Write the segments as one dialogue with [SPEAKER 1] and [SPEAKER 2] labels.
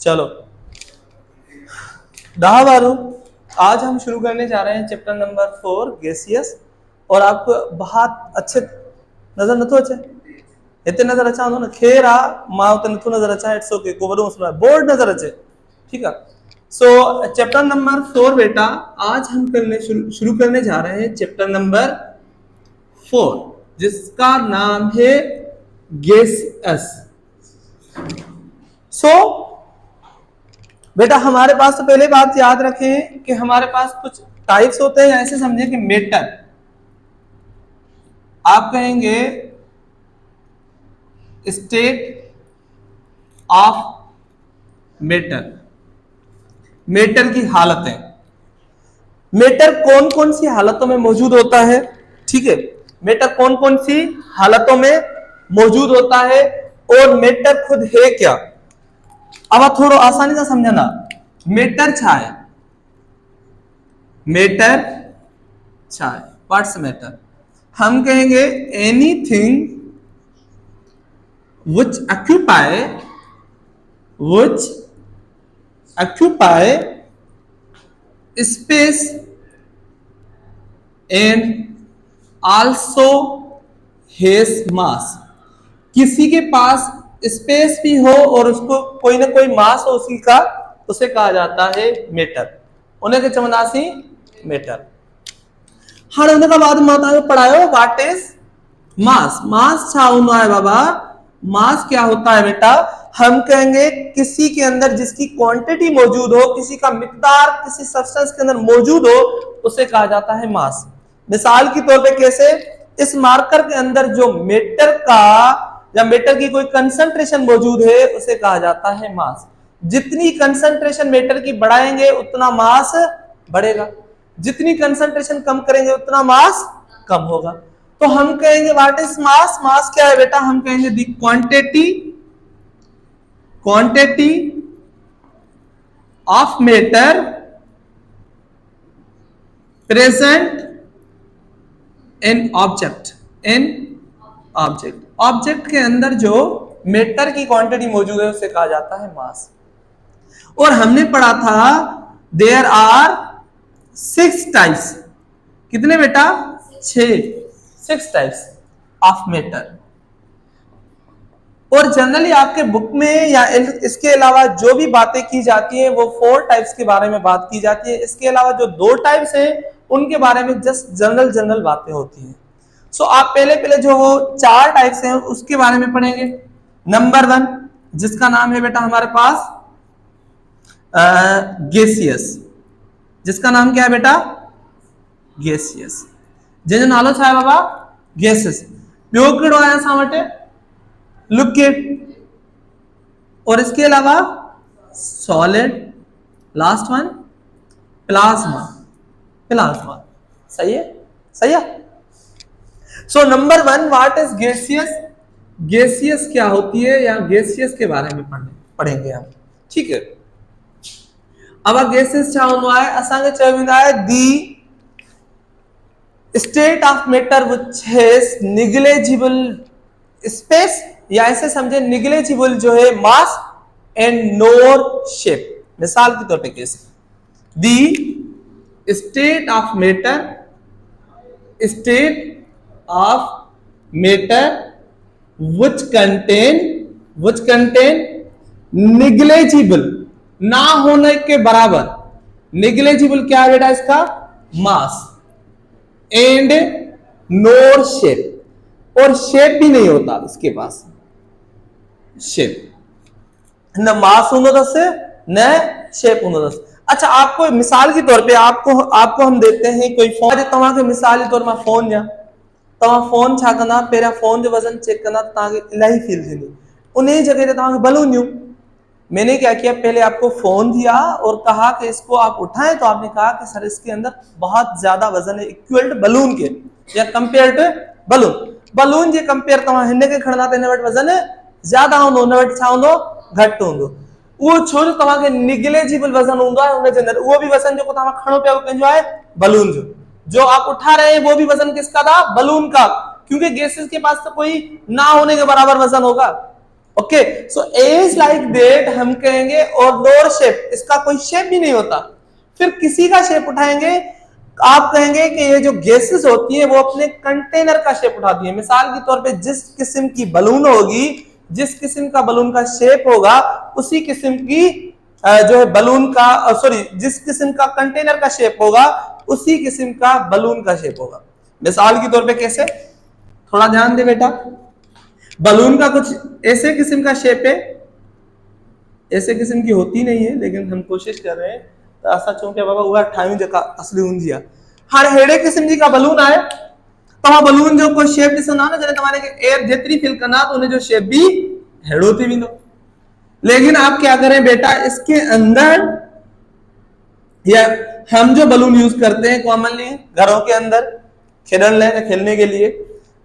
[SPEAKER 1] चलो दाह बारू, आज हम शुरू करने जा रहे हैं चैप्टर नंबर 4 गैसियस। और आपको बहुत अच्छे नजर नथो अचे, इतने नजर अच्छा हो ना खेर आ मां उते नथो नजर अच्छा, इट्स ओके को वडो मसलो बोर्ड नजर अचे, ठीक है। सो चैप्टर नंबर 4 बेटा आज हम करने शुरू करने जा रहे हैं चैप्टर नंबर 4 जिसका नाम है गैसियस। सो बेटा हमारे पास तो पहले बात याद रखें कि हमारे पास कुछ टाइप्स होते हैं, ऐसे समझे कि मेटर, आप कहेंगे स्टेट ऑफ मेटर, मेटर की हालतें। मेटर कौन कौन सी हालतों में मौजूद होता है, ठीक है, मेटर कौन कौन सी हालतों में मौजूद होता है और मेटर खुद है क्या। अब आप थोड़ा आसानी से समझना, मेटर छा है, मेटर छा है, व्हाट्स मैटर। हम कहेंगे anything which occupy space and also has mass। किसी के पास स्पेस भी हो और उसको कोई ना कोई मास हो उसी का, उसे कहा जाता है मेटर, उन्हें के चमनासी मेटर। हाँ उनका बाद माता पढ़ायो व्हाट इज मास। मास छा होना है बाबा, मास क्या होता है बेटा, हम कहेंगे किसी के अंदर जिसकी क्वांटिटी मौजूद हो, किसी का मिकदार किसी सब्सटेंस के अंदर मौजूद हो, उसे कहा जाता है मास। मिसाल के तौर पे कैसे, इस मार्कर के अंदर जो मेटर का या मेटर की कोई कंसंट्रेशन मौजूद है उसे कहा जाता है मास। जितनी कंसंट्रेशन मेटर की बढ़ाएंगे उतना मास बढ़ेगा, जितनी कंसंट्रेशन कम करेंगे उतना मास कम होगा। तो हम कहेंगे व्हाट इज मास। मास क्या है बेटा, हम कहेंगे दी quantity of matter present in object, object के अंदर जो मैटर की क्वांटिटी मौजूद है उसे कहा जाता है मास। और हमने पढ़ा था देयर आर 6 टाइप्स, कितने बेटा 6 टाइप्स ऑफ मैटर। और जनरली आपके बुक में या इसके अलावा जो भी बातें की जाती है वो 4 टाइप्स के बारे में बात की जाती है। इसके अलावा जो 2 टाइप्स हैं उनके बारे में जस्ट जनरल बातें होती हैं। सो आप पहले जो 4 टाइप्स हैं उसके बारे में पढ़ेंगे। नंबर 1 जिसका नाम है बेटा हमारे पास गैसियस, जिसका नाम क्या है बेटा गैसियस। जो नालो छा है बाबा गैसेस। ॿियो कहिड़ो आहे असां वटि लिक्विड, और इसके अलावा सॉलिड, लास्ट वन प्लाज्मा। सही है। सो number 1 what is gaseous. Gaseous क्या होती है या गैसियस के बारे में पढ़ेंगे हम, ठीक है। अब गैसियस छा हूंदो आहे, असांखे चयो वेंदो आहे दी state of matter which has negligible space, या ऐसे समझे निग्लेजिबल जो है मास एंड नोर शेप। मिसाल के तौर पे कैसे, दी state of matter which contain negligible, ना होने के बराबर, निग्लेजिबल क्या है बेटा इसका मास, एंड नोर शेप, और शेप भी नहीं होता इसके पास, शेप न मास होंगे दस न शेप होंगे दस। अच्छा आपको मिसाल के तौर पे आपको हम देते हैं कोई फोन, तव्हांखे मिसाल के तौर में फोन या तव्हां फोन छा कंदा, पहिरियां फोन जो वजन चेक कंदा तव्हांखे इलाही फील थींदी, उन जगह ते तव्हांखे बलून ॾियूं। मैंने क्या किया, पहले आपको फोन दिया और कहा कि इसको आप उठाएं, तो आपने कहा कि सर इसके अंदर बहुत ज्यादा वजन है, इक्वल टू बलून के या कंपेयर टू बलून जे कंपेयर तव्हां हिन खे खणंदा त हिन वटि वजन ज्यादा हूंदो, हुन वटि छा हूंदो घटि हूंदो। उहो छो जो तव्हांखे निग्लेजिबल वजन हूंदो आहे हुनजे अंदर, उहो बि वजन जेको तव्हां खणो पिया कंहिंजो आहे बलून जो आप उठा रहे हैं वो भी वजन किसका था बलून का, क्योंकि गैसेस के पास तो कोई ना होने के बराबर वजन होगा। Okay, so as like that हम कहेंगे, और डोर शेप, इसका कोई शेप भी नहीं होता। फिर किसी का शेप उठाएंगे, आप कहेंगे कि ये जो गैसेस होती है वो अपने कंटेनर का शेप उठाती है। मिसाल के तौर पे जिस किस्म की बलून होगी, जिस किस्म का बलून का शेप होगा, उसी किस्म की जो है बलून का, सॉरी, जिस किस्म का कंटेनर का शेप होगा उसी किस्म का बलून का शेप होगा। मिसाल के तौर पे कैसे, थोड़ा ध्यान दे बेटा, बलून का कुछ ऐसे किस्म का शेप है, ऐसे किस्म की होती नहीं है लेकिन हम कोशिश कर रहे हैं, तो ऐसा चूंकि बाबा हुआ ठावी जका असली ऊंजिया हर हेड़े किस्म जी का बलून आए, तो वहां बलून जो कोई शेप ॾिसो ना जैसे तुम्हारे के एयर जेतरी फिल करना तो उन्हें जो शेप भी हेड़ो थी भी। लेकिन आप क्या करें बेटा, इसके अंदर, या हम जो बलून यूज करते हैं कॉमनली घरों के अंदर खेलने के लिए,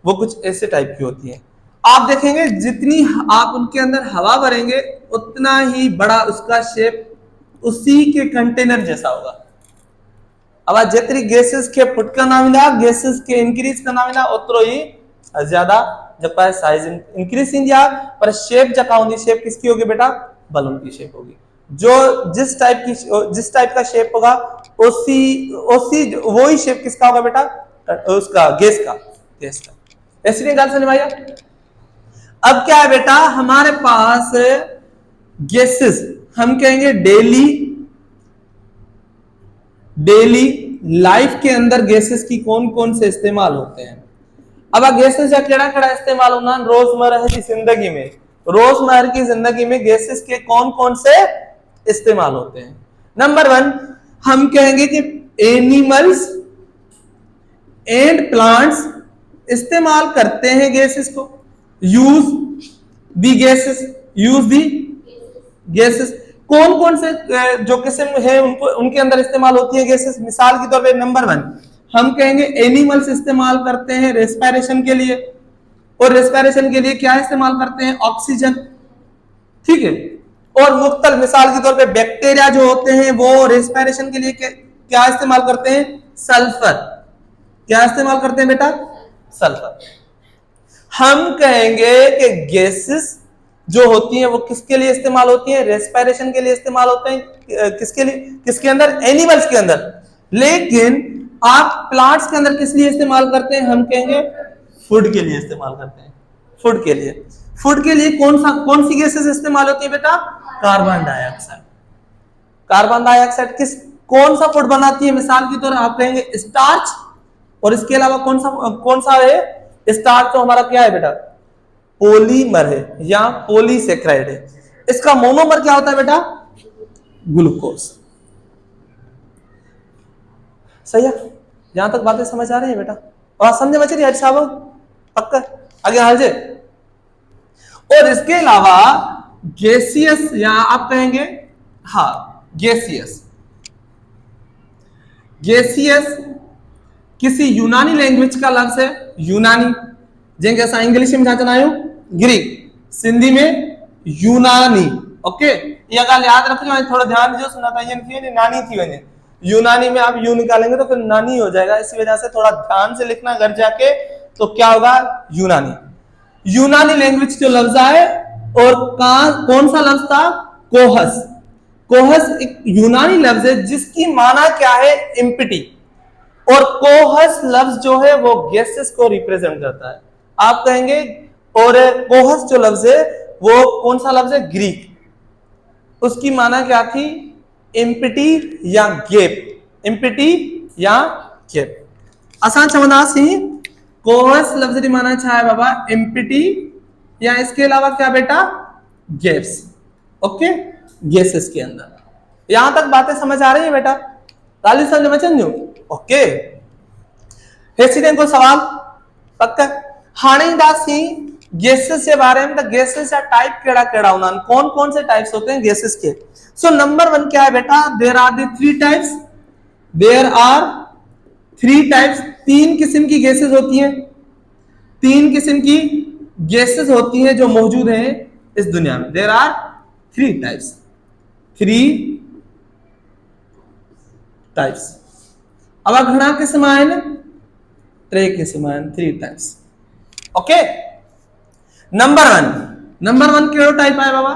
[SPEAKER 1] वो कुछ ऐसे टाइप की होती है। आप देखेंगे जितनी आप उनके अंदर हवा भरेंगे उतना ही बड़ा उसका शेप उसी के कंटेनर जैसा होगा। अब जितनी गैसेस के फुट का नाम मिला, गैसेस के इंक्रीज का नाम मिला, उतरो ही ज्यादा जब साइज इंक्रीज इंडिया, पर शेप जका होगी, शेप किसकी होगी बेटा, बलून की शेप होगी। जो जिस टाइप का शेप होगा उसी उसी वही शेप किसका होगा बेटा, उसका गैस का। ऐसी नहीं गल समझ में आया। अब क्या है बेटा, हमारे पास गैसेस, हम कहेंगे डेली लाइफ के अंदर गैसेस की कौन कौन से इस्तेमाल होते हैं। अब गैसेस का केड़ा केड़ा इस्तेमाल होना रोजमर्रा की जिंदगी में, रोजमर्रा की जिंदगी में गैसेस के कौन कौन से इस्तेमाल होते हैं। नंबर 1, हम कहेंगे कि एनिमल्स एंड प्लांट्स इस्तेमाल करते हैं गैसेस को। यूज दी गैसेस, कौन कौन से जो किस्म है उनको उनके अंदर इस्तेमाल होती है गैसेस। मिसाल के तौर पे नंबर 1 हम कहेंगे एनिमल्स इस्तेमाल करते हैं रेस्पिरेशन के लिए, और रेस्पिरेशन के लिए क्या इस्तेमाल करते हैं, ऑक्सीजन, ठीक है। और मुख्तल मिसाल के तौर पे बैक्टीरिया जो होते हैं वो रेस्पिरेशन के लिए क्या इस्तेमाल करते हैं, सल्फर। क्या इस्तेमाल करते हैं बेटा, सल्फर। हम कहेंगे कि गैसेस जो होती हैं वो किसके लिए इस्तेमाल होती हैं, रेस्पिरेशन के लिए इस्तेमाल होते हैं। किसके लिए, किसके अंदर, एनिमल्स के अंदर। लेकिन आप प्लांट्स के अंदर किस लिए इस्तेमाल करते हैं, हम कहेंगे फूड के लिए इस्तेमाल करते हैं। फूड के लिए, फूड के लिए कौन सी गैसेस इस्तेमाल होती है बेटा, कार्बन डाइऑक्साइड। कार्बन डाइऑक्साइड कौन सा फूड बनाती है, मिसाल की तौर आप कहेंगे स्टार्च, और इसके अलावा कौन सा है, स्टार्च तो हमारा क्या है बेटा, पॉलीमर है या पॉलीसेक्राइड है। इसका मोनोमर क्या होता है बेटा, ग्लूकोज। सही है, यहां तक बातें समझ आ रही है बेटा, और समझे बच्चे हट साहब पक्का आगे हाल जे। और इसके अलावा गैसियस, या आप कहेंगे हाँ गैसियस किसी यूनानी लैंग्वेज का लफ्ज है, यूनानी, जैसे असां इंग्लिश में छा आयो ग्रीक, सिंधी में यूनानी। ओके, ये ॻाल्हि याद रखियो, थोड़ा ध्यान दीजिए, सुना था ये नानी थी वने, यूनानी में आप यू निकालेंगे तो फिर नानी हो जाएगा, इसी वजह से थोड़ा ध्यान से लिखना घर जाके, तो क्या होगा, यूनानी लैंग्वेज जो लफ्ज है, और कौन सा लफ्ज था, कोहस। कोहस एक यूनानी लफ्ज है जिसकी माना क्या है, एम्प्टी, और कोहस लफ्ज जो है वो गैसेस को रिप्रेजेंट करता है। आप कहेंगे, और कोहस जो लफ्ज है वो कौन सा लफ्ज है, ग्रीक, उसकी माना क्या थी, एम्प्टी या गैप, एम्प्टी या गैप। असां चवंदासीं कोहस लफ्ज की माना क्या है बाबा, एम्प्टी, या इसके अलावा क्या बेटा, गैप्स। ओके, गैसेस के अंदर। यहां तक बातें समझ आ रही है बेटा, गाली समझ में चंजो। ओके, हेसिडेंट को सवाल पक्का हाणे दासी गैसेस के बारे में, तो गैसेस का टाइप केड़ा केड़ा होना, कौन कौन से टाइप्स होते हैं गैसेस के। सो नंबर 1 क्या है बेटा, there are the 3 types, there are 3 types, 3 किस्म की गैसेस होती हैं, 3 किस्म की गैसेस होती हैं जो मौजूद हैं इस दुनिया में। There are 3 types, 3 types. अब घना किस्म आहिनि, 3 किस्म आहिनि, 3 टाइप्स। ओके, नंबर 1 नंबर 1 कहिड़ो टाइप आहे बाबा?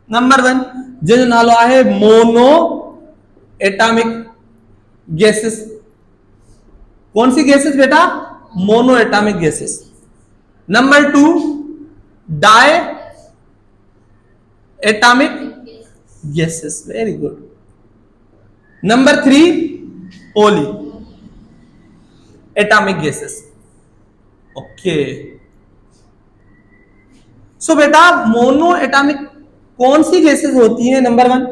[SPEAKER 1] नंबर 1 जंहिंजो नालो आहे मोनो एटॉमिक गैसेस। कौन सी गैसेस बेटा? Mono atomic gases. Number 2 di atomic gases, very good. Number 3 poly atomic gases. Okay, so बेटा मोनो एटॉमिक कौन सी गैसेस होती हैं? नंबर 1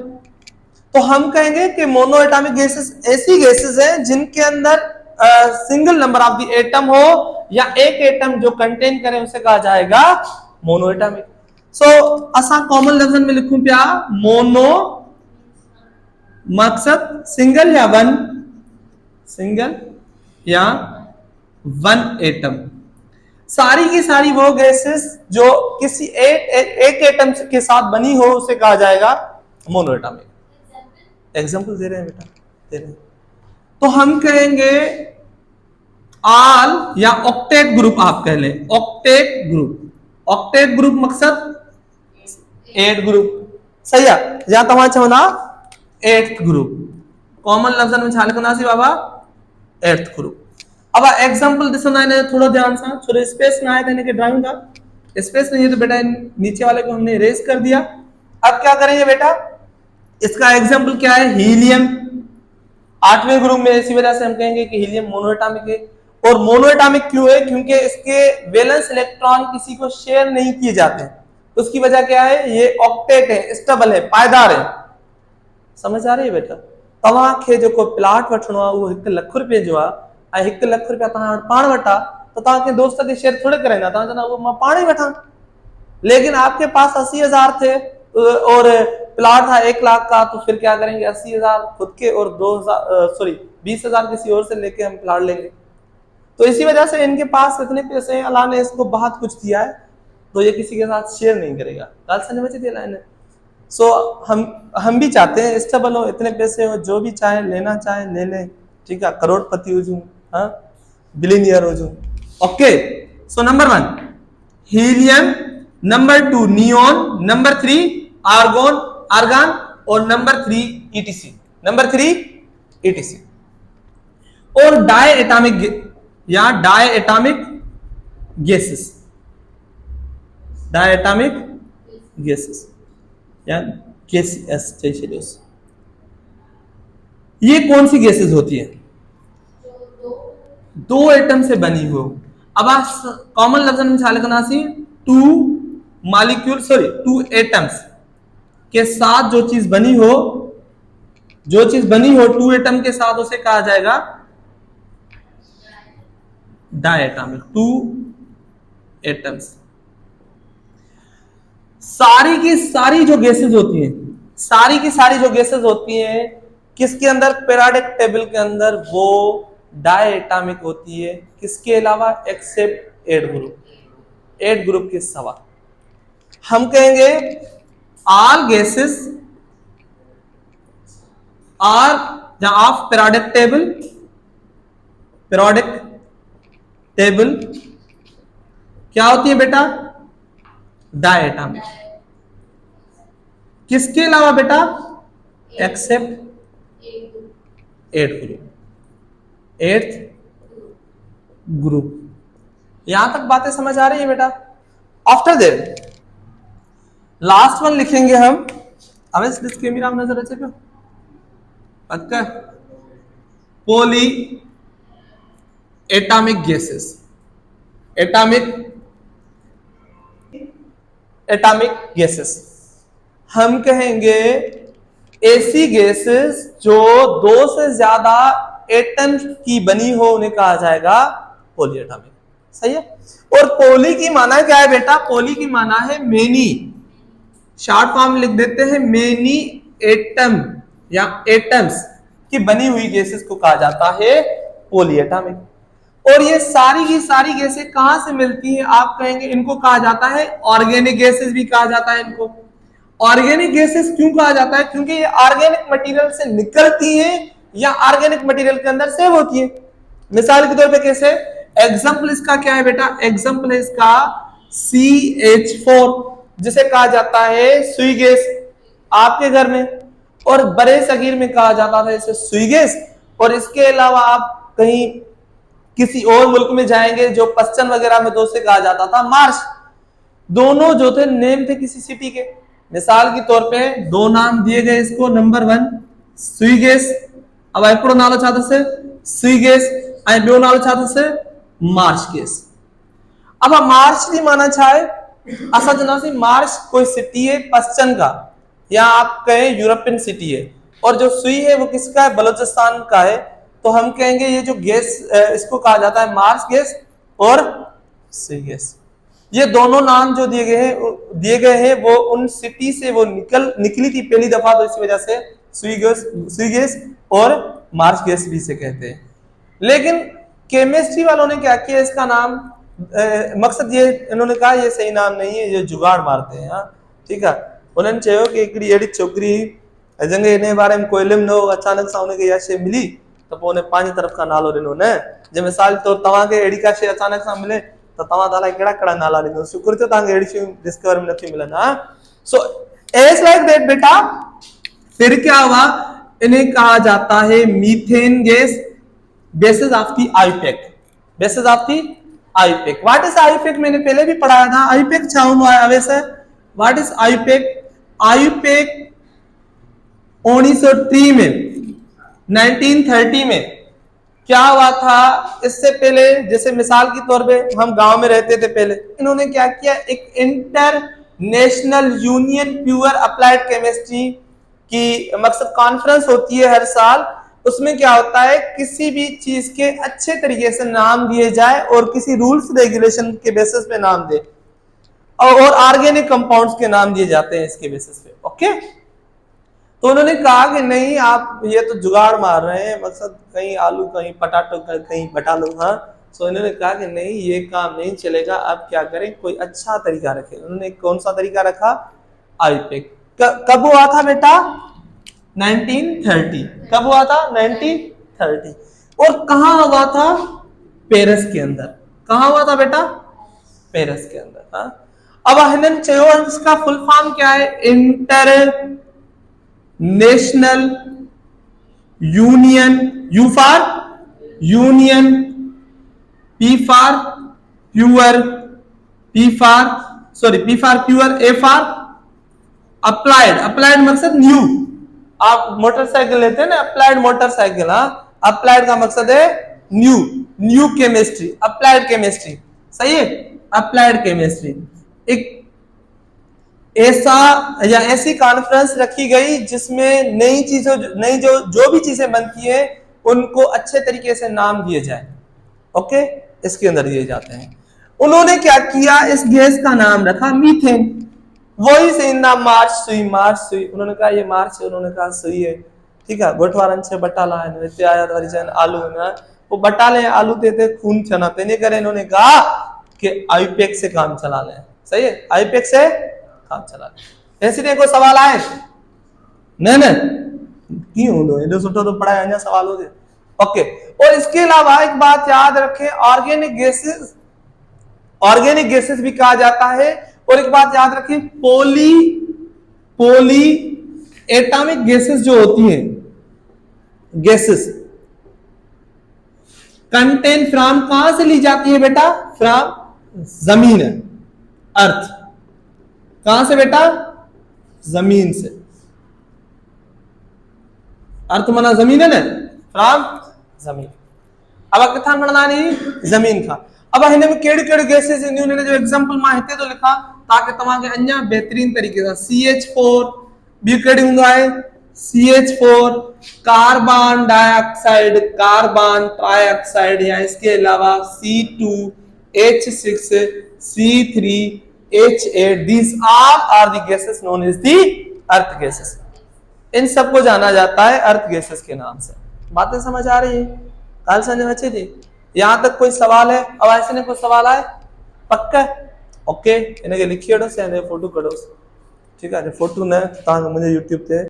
[SPEAKER 1] तो हम कहेंगे कि मोनो एटॉमिक गैसेस ऐसी गैसेस हैं जिनके अंदर single number of the atom हो या एक एटम जो कंटेन करे उसे कहा जाएगा मोनो एटॉमिक। सो असा कॉमन लफ्जन में लिखूं पिया मोनो मकसद सिंगल या वन, सिंगल या वन एटम। सारी की सारी वो गैसेस जो किसी एक एटम के साथ बनी हो उसे कहा जाएगा मोनो एटॉमिक। एग्जांपल दे रहे हैं बेटा, दे रहे हैं। तो हम कहेंगे ऑल या ऑक्टेट ग्रुप, आप कह लें ऑक्टेट ग्रुप। ऑक्टेट ग्रुप मकसद 8 ग्रुप, सही है। या तव्हां चवंदा 8th ग्रुप, कॉमन लफ्जन में छा लिखंदा सी बाबा 8th ग्रुप। अब एग्जांपल दिसंदा है थोड़ा ध्यान से, थोड़ा स्पेस ना आए तो इनके ड्राइंग का स्पेस नहीं है तो बेटा नीचे वाले को हमने इरेज कर दिया। अब क्या करेंगे बेटा, इसका एग्जांपल क्या है? हीलियम 8वें ग्रुप में, इसी वजह से हम कहेंगे कि हीलियम मोनोएटॉमिक है। और मोनोएटॉमिक क्यों है? क्योंकि इसके वैलेंस इलेक्ट्रॉन किसी को शेयर नहीं किए जाते। उसकी वजह क्या है? ये ऑक्टेट है, स्टेबल है, पायदार है। समझ आ रही है बेटा? तव्हांखे जेको प्लाट वठणो आहे उहो 1 लख रुपए जो आहे ऐं 1 लख रुपया तव्हां पाण वठा तो तव्हांखे दोस्त के शेयर थोड़े कराईंदा, तव्हां चवंदा वो मैं पाण ही वठां। लेकिन आपके पास 80,000 थे और प्लाट था 1 लाख का, तो फिर क्या करेंगे? 80,000 खुद के और 20,000 किसी और से लेके हम प्लाट लेंगे। तो इसी वजह से इनके पास इतने पैसे हैं, अल्लाह ने इसको बहुत कुछ दिया है, तो ये किसी के साथ शेयर नहीं करेगा। गाल समझ में दिया है? सो हम भी चाहते हैं स्टेबल हो, इतने पैसे हो, जो भी चाहे लेना चाहे ले ले, ठीक है। करोड़पति हो जूं, हाँ बिलियनियर हो जूं। Okay, so number 1 helium, number 2 neon, number 3 argon argon और नंबर 3 ईटीसी, नंबर 3 ईटीसी। और डाई एटॉमिक या die atomic gases, die atomic gases या गैसेस, ये कौन सी गैसेस होती है? 2 एटम से बनी हो। अब कॉमन लफ्जन में छा लिखना सी 2 मॉलिक्यूल 2 एटम्स के साथ जो चीज बनी हो, जो चीज बनी हो 2 एटम के साथ, उसे कहा जाएगा डायटॉमिक। 2 एटम्स। सारी की सारी जो गैसेस होती हैं, सारी की सारी जो गैसेस होती हैं किसके अंदर? पीरियोडिक टेबल के अंदर वो डायटॉमिक होती है। किसके अलावा? एक्सेप्ट 8 ग्रुप, 8 ग्रुप के सिवा। हम कहेंगे all gases are of periodic table, periodic table क्या होती है बेटा? डायटॉमिक। किसके अलावा बेटा? Except 8 group, 8th group. यहां तक बातें समझ आ रही है बेटा? आफ्टर दैट लास्ट वन लिखेंगे हम। अब इस कैमरा में नजर अच्छे पे पक्का। Poly atomic gases, atomic gases हम कहेंगे ऐसी गैसेस जो 2 से ज्यादा एटम की बनी हो उन्हें कहा जाएगा पॉली एटॉमिक। सही है। और पॉली की माना क्या है बेटा? पॉली की माना है मेनी, शॉर्ट फॉर्म लिख देते हैं मेनी एटम या एटम्स की बनी हुई गैसेस को कहा जाता है पॉली एटॉमिक। और ये सारी की सारी गैसें कहां से मिलती हैं? आप कहेंगे इनको कहा जाता है ऑर्गेनिक गैसेस भी कहा जाता है इनको। ऑर्गेनिक गैसेस क्यों कहा जाता है? क्योंकि ये ऑर्गेनिक मटेरियल से निकलती हैं या ऑर्गेनिक मटेरियल के अंदर सेव होती है। मिसाल के तौर पे कैसे? एग्जांपल इसका क्या है बेटा? एग्जांपल है इसका CH4 जिसे कहा जाता है सुई गैस आपके घर में, और बड़े सगीर में कहा जाता था इसे सुई गैस। और इसके अलावा आप कहीं किसी और मुल्क में जाएंगे जो पश्चिम वगैरह में तो उसे कहा जाता था मार्श। दोनों जो थे नेम थे किसी सिटी के। मिसाल के तौर पे दो नाम दिए गए इसको, नंबर 1 सुई गैस, अब हिकिड़ो नालो छा अथसि सुई गैस ऐं ॿियो नालो छा अथसि मार्श गैस। अब मार्च की माना छा है, असा चंदासी मार्च कोई सिटी है पश्चिम का, या आप कहें यूरोपियन सिटी है, और जो सुई है वो किसका है, बलूचिस्तान का है। तो हम कहेंगे ये जो गैस इसको कहा जाता है मार्च गैस और सुई गैस। ये दोनों नाम जो दिए गए हैं वो उन सिटी से वो निकली थी पहली दफा, तो इसी वजह से सुई गैस और मार्च गैस भी से कहते हैं। लेकिन केमिस्ट्री वालों ने क्या किया, इसका नाम मकसद ये इन्होंने कहा ये सही नाम नहीं है, ये जुगाड़ मारते हैं। हाँ ठीक है, उन्होंने चयो कि हिकिड़ी अहिड़ी छोकरी जंहिंखे इन बारे में कोई इल्म न हो, अचानक सां उनखे इहा शइ मिली त पोइ उन पंहिंजी तरफ़ खां नालो ॾिनो न। जे मिसाल तौर तव्हांखे अहिड़ी का शइ अचानक सां मिले त तव्हां त अलाए कहिड़ा कहिड़ा नाला ॾींदो, शुक्र थियो तव्हांखे अहिड़ी शयूं डिस्कवर में नथी मिलनि। हाँ सो एज लाइक दैट बेटा, फिर क्या हुआ, इन्हें कहा जाता है methane gas, basis of the IUPAC, basis of the IUPAC. What is IUPAC, मैंने पहले भी पढ़ाया था। आईपैक क्या हुआ है अवैसे, व्हाट इज आईपैक, आईपैक 1903 में 1930 में क्या हुआ था, इससे पहले जैसे मिसाल के तौर पे हम गांव में रहते थे पहले, इन्होंने क्या किया, एक international union pure applied chemistry की मकसद कॉन्फ्रेंस होती है हर साल। उसमें क्या होता है, किसी भी चीज के अच्छे तरीके से नाम दिए जाए और किसी रूल्स रेगुलेशन के बेसिस पे नाम दे, और ऑर्गेनिक कंपाउंड्स के नाम दिए जाते हैं इसके बेसिस पे। ओके, तो उन्होंने कहा कि नहीं आप ये तो जुगाड़ मार रहे हैं, मकसद कहीं आलू कहीं पटाटो कहीं बटालो। हाँ सो इन्होंने कहा कि नहीं ये काम नहीं चलेगा, अब क्या करें, कोई अच्छा तरीका रखें। उन्होंने कौन सा तरीका रखा, आईपैक। कब हुआ था बेटा, 1930। कब हुआ था, 1930। और कहां हुआ था, पेरिस के अंदर। कहां हुआ था बेटा, पेरिस के अंदर। हाँ अब हिनन चयो इसका फुल फॉर्म क्या है, international union, you for union, P for pure, P for pure, A for applied. Applied मकसद न्यू, आप मोटरसाइकिल लेते हैं ना, अप्लाइड मोटरसाइकिल। हाँ अप्लाइड का मकसद है new, new chemistry, applied chemistry, सही है, अप्लाइड केमिस्ट्री। एक ऐसा या ऐसी कॉन्फ्रेंस रखी गई जिसमें नई चीजों, नई जो भी चीजें बनती है उनको अच्छे तरीके से नाम दिए जाए। ओके, इसके अंदर दिए जाते हैं। उन्होंने क्या किया, इस गैस का नाम रखा मीथेन। वही से नाम मार्च सुई, मार्च सुई। उन्होंने कहा ये मार्च है, उन्होंने कहा सुई है। ठीक है, गोठवारन छे बटाला है, हिते आया तो वरी आलू है, वो बटाले आलू ते खून छना, तेने करे इन्होंने कहा कि आईपैक से काम चला लें। सही है, आईपैक से काम चला लें। ऐसे ने कोई सवाल आए न न क्यों हो एडो सुठो तो पढ़ाया अन्य सवाल हो। ओके, और इसके अलावा एक बात याद रखें, ऑर्गेनिक गैसेस भी कहा जाता है। और एक बात याद रखें, पोली एटॉमिक गैसेस जो होती हैं, गैसेस कंटेन फ्रॉम, कहां से ली जाती है बेटा, फ्रॉम जमीन, अर्थ। कहां से बेटा, जमीन से। अर्थ माना जमीन है ना, फ्रॉम जमीन। अब किथां खणंदा नहीं, जमीन खां। अब हिन में कहिड़ी कहिड़ी गैसेस ईंदियूं, हिन जो एग्जांपल मां हिते तो लिखा ताकि तव्हांखे अञा बेहतरीन तरीके सां। CH4, ॿी कहिड़ी हूंदो आहे, CH4 carbon dioxide, carbon trioxide, या इसके अलावा C2H6 C3H8, these all are the gases known as the earth gases. इन सबको जाना जाता है अर्थ गैसेस के नाम से। बातें समझ आ रही है, काल समझ अच्छी थी, यहां तक कोई सवाल है, अब ऐसे ने कोई सवाल आए, पक्का। ओके, इनके लिखी वठो से फोटो कढो। ठीक है, फोटो न तव्हां मुंहिंजे यूट्यूब ते